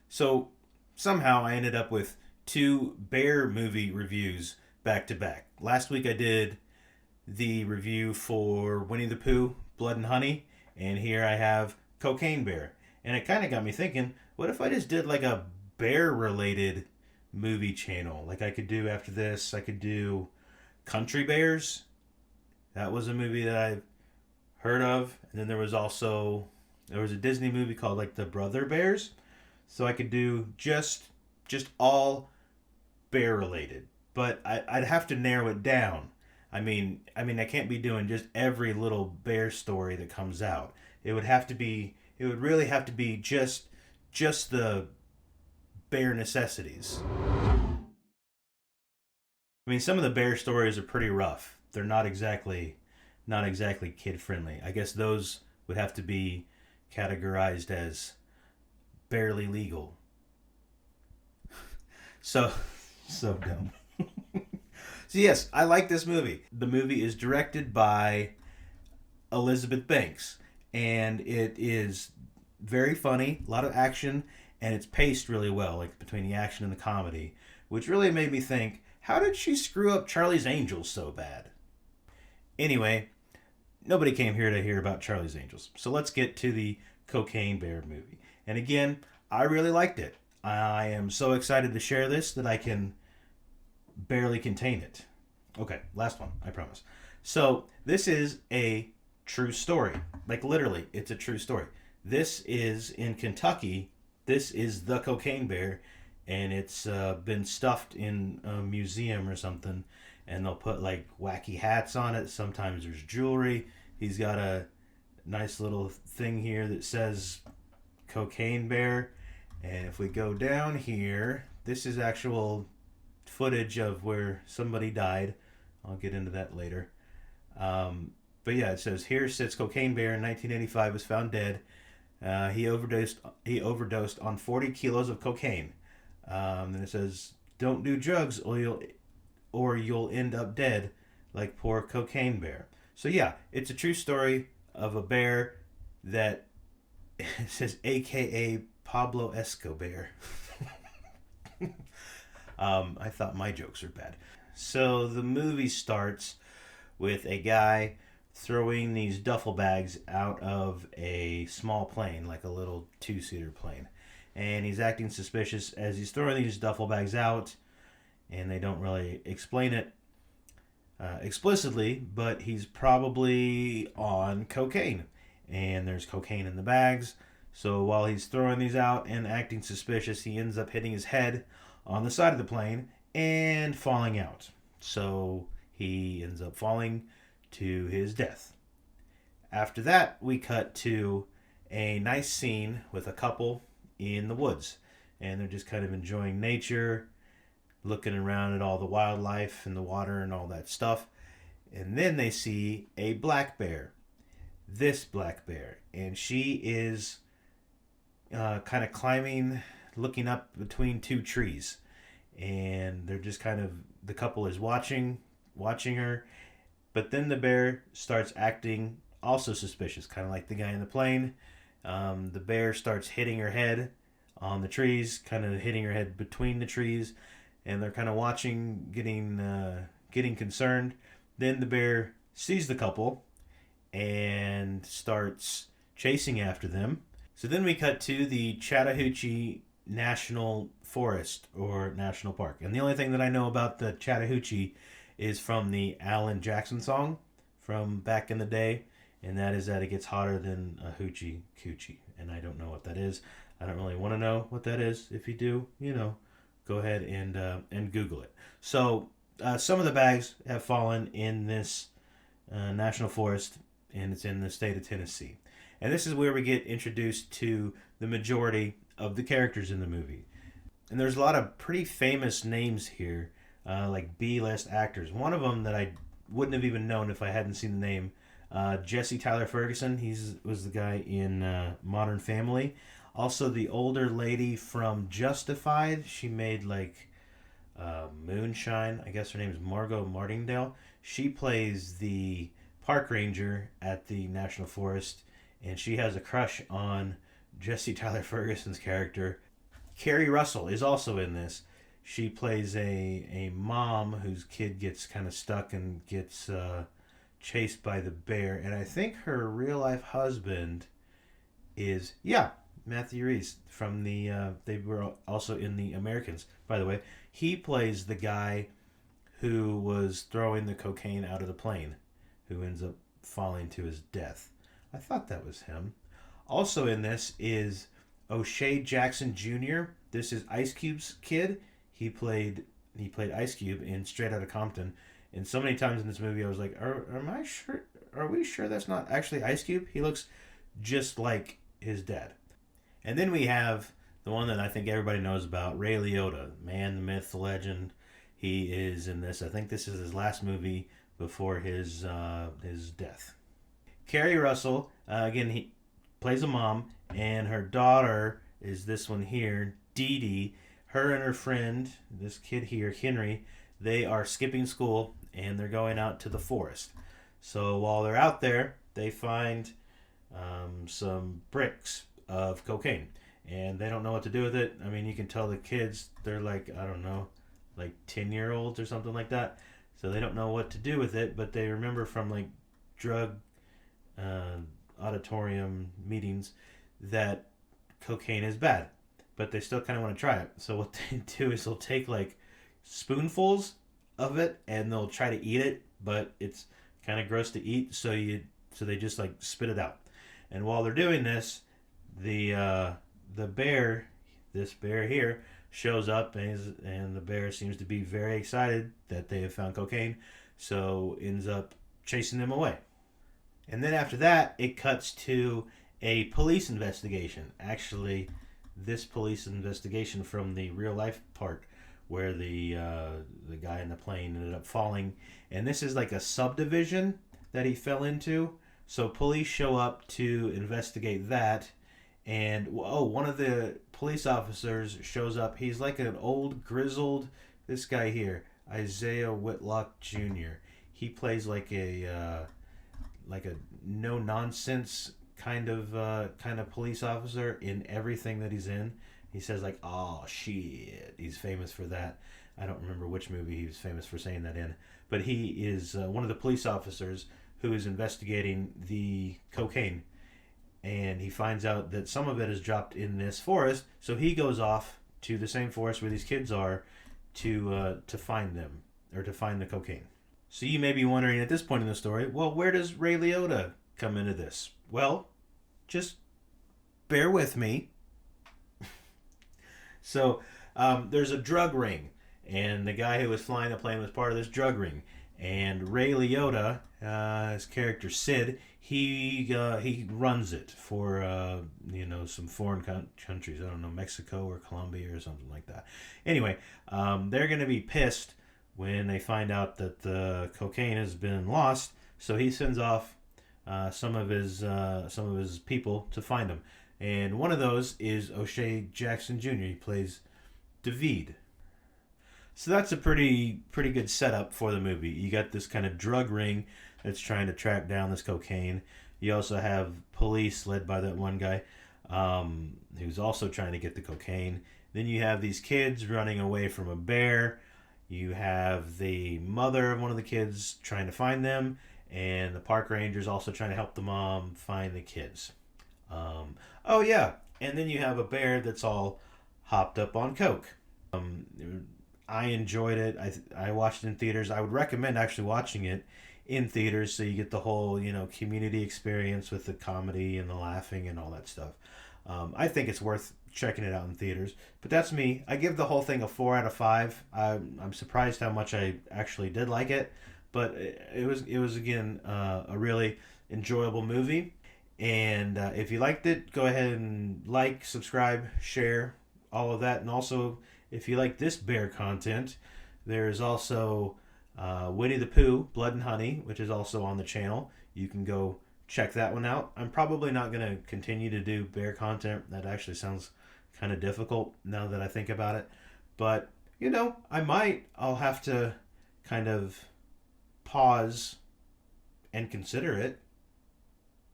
So somehow I ended up with two bear movie reviews back to back. Last week I did the review for Winnie the Pooh, Blood and Honey, and here I have Cocaine Bear. And it kind of got me thinking, what if I just did like a bear related movie channel? Like I could do after this, I could do Country Bears. That was a movie that I've heard of. And then there was a Disney movie called like The Brother Bears. So I could do just all bear related, but I'd have to narrow it down. I can't be doing just every little bear story that comes out. It would have to be. It would really have to be just the bear necessities. I mean, some of the bear stories are pretty rough. They're not exactly kid friendly. I guess those would have to be categorized as barely legal. So so dumb. So yes, I like this movie. The movie is directed by Elizabeth Banks, and it is very funny, a lot of action, and it's paced really well, like between the action and the comedy, which really made me think, how did she screw up Charlie's Angels so bad? Anyway, nobody came here to hear about Charlie's Angels, so let's get to the Cocaine Bear movie. And again, I really liked it. I am so excited to share this that I can barely contain it. Okay, last one, I promise. So, this is a true story. Like, literally, it's a true story. This is in Kentucky. This is the Cocaine Bear, and it's been stuffed in a museum or something, and they'll put like wacky hats on it. Sometimes there's jewelry. He's got a nice little thing here that says Cocaine Bear. And if we go down here, this is actual footage of where somebody died. I'll get into that later. But yeah, it says here sits Cocaine Bear in 1985 was found dead. He overdosed on 40 kilos of cocaine. Then it says don't do drugs or you'll end up dead like poor Cocaine Bear. So yeah, it's a true story of a bear that it says AKA Pablo Escobar. I thought my jokes were bad. So the movie starts with a guy throwing these duffel bags out of a small plane, like a little two-seater plane. And he's acting suspicious as he's throwing these duffel bags out, and they don't really explain it explicitly, but he's probably on cocaine. And there's cocaine in the bags. So while he's throwing these out and acting suspicious, he ends up hitting his head on the side of the plane and falling out. So he ends up falling to his death. After that, we cut to a nice scene with a couple in the woods. And they're just kind of enjoying nature, looking around at all the wildlife and the water and all that stuff. And then they see a black bear. This black bear. And she is kind of climbing, looking up between two trees. And they're just kind of, the couple is watching her. But then the bear starts acting also suspicious, kind of like the guy in the plane. The bear starts hitting her head on the trees, kind of hitting her head between the trees, and they're kind of watching, getting concerned. Then the bear sees the couple and starts chasing after them. So then we cut to the Chattahoochee National Forest or National Park. And the only thing that I know about the Chattahoochee is from the Alan Jackson song from back in the day, and that is that it gets hotter than a hoochie coochie. And I don't know what that is. I don't really want to know what that is. If you do, go ahead and Google it. So some of the bags have fallen in this national forest, and it's in the state of Tennessee. And this is where we get introduced to the majority of the characters in the movie. And there's a lot of pretty famous names here, like B-list actors. One of them that I wouldn't have even known if I hadn't seen the name, Jesse Tyler Ferguson. He was the guy in Modern Family. Also, the older lady from Justified. She made like Moonshine. I guess her name is Margot Martingale. She plays the park ranger at the National Forest, and she has a crush on Jesse Tyler Ferguson's character. Carrie Russell is also in this. She plays a mom whose kid gets kind of stuck and gets chased by the bear. And I think her real life husband is, yeah, Matthew Reese from the. They were also in the Americans, by the way. He plays the guy who was throwing the cocaine out of the plane, who ends up falling to his death. I thought that was him. Also in this is O'Shea Jackson Jr. This is Ice Cube's kid. He played Ice Cube in Straight Outta Compton. And so many times in this movie, I was like, am I sure? Are we sure that's not actually Ice Cube? He looks just like his dad. And then we have the one that I think everybody knows about, Ray Liotta, man, the myth, the legend. He is in this. I think this is his last movie before his death. Carrie Russell, again, he plays a mom, and her daughter is this one here, Dee Dee. Her and her friend, this kid here, Henry, they are skipping school and they're going out to the forest. So while they're out there, they find some bricks of cocaine, and they don't know what to do with it. I mean, you can tell the kids, they're like, I don't know, like 10-year-olds or something like that. So they don't know what to do with it, but they remember from like drug auditorium meetings that cocaine is bad, but they still kind of want to try it. So what they do is they'll take like spoonfuls of it and they'll try to eat it, but it's kind of gross to eat, so they just like spit it out. And while they're doing this, the bear, this bear here, shows up, and the bear seems to be very excited that they have found cocaine, so ends up chasing them away. And then after that, it cuts to a police investigation. Actually, this police investigation from the real life part, where the guy in the plane ended up falling, and this is like a subdivision that he fell into. So police show up to investigate that, and one of the police officers shows up. He's like an old grizzled. This guy here, Isaiah Whitlock Jr. He plays like a no nonsense kind of police officer in everything that he's in. He says like, "Oh shit." He's famous for that. I don't remember which movie he was famous for saying that in, but he is one of the police officers who is investigating the cocaine, and he finds out that some of it is dropped in this forest. So he goes off to the same forest where these kids are to find them, or to find the cocaine. So you may be wondering at this point in the story, well, where does Ray Liotta come into this? Well, just bear with me. So there's a drug ring, and the guy who was flying the plane was part of this drug ring. And Ray Liotta, his character Sid, he runs it for some foreign countries. I don't know, Mexico or Colombia or something like that. Anyway, they're going to be pissed when they find out that the cocaine has been lost. So he sends off some of his people to find him, and one of those is O'Shea Jackson Jr. He plays David. So that's a pretty good setup for the movie. You got this kind of drug ring that's trying to track down this cocaine. You also have police led by that one guy who's also trying to get the cocaine. Then you have these kids running away from a bear. You have the mother of one of the kids trying to find them, and the park rangers also trying to help the mom find the kids. Oh yeah, and then you have a bear that's all hopped up on coke. I enjoyed it. I watched it in theaters. I would recommend actually watching it in theaters, so you get the whole community experience with the comedy and the laughing and all that stuff. I think it's worth checking it out in theaters. But that's me. I give the whole thing a 4 out of 5. I'm surprised how much I actually did like it, but it was again a really enjoyable movie. And if you liked it, go ahead and like, subscribe, share, all of that. And also, if you like this bear content, there's also Winnie the Pooh, Blood and Honey, which is also on the channel. You can go check that one out. I'm probably not going to continue to do bear content. That actually sounds kind of difficult now that I think about it. But, I might. I'll have to kind of pause and consider it.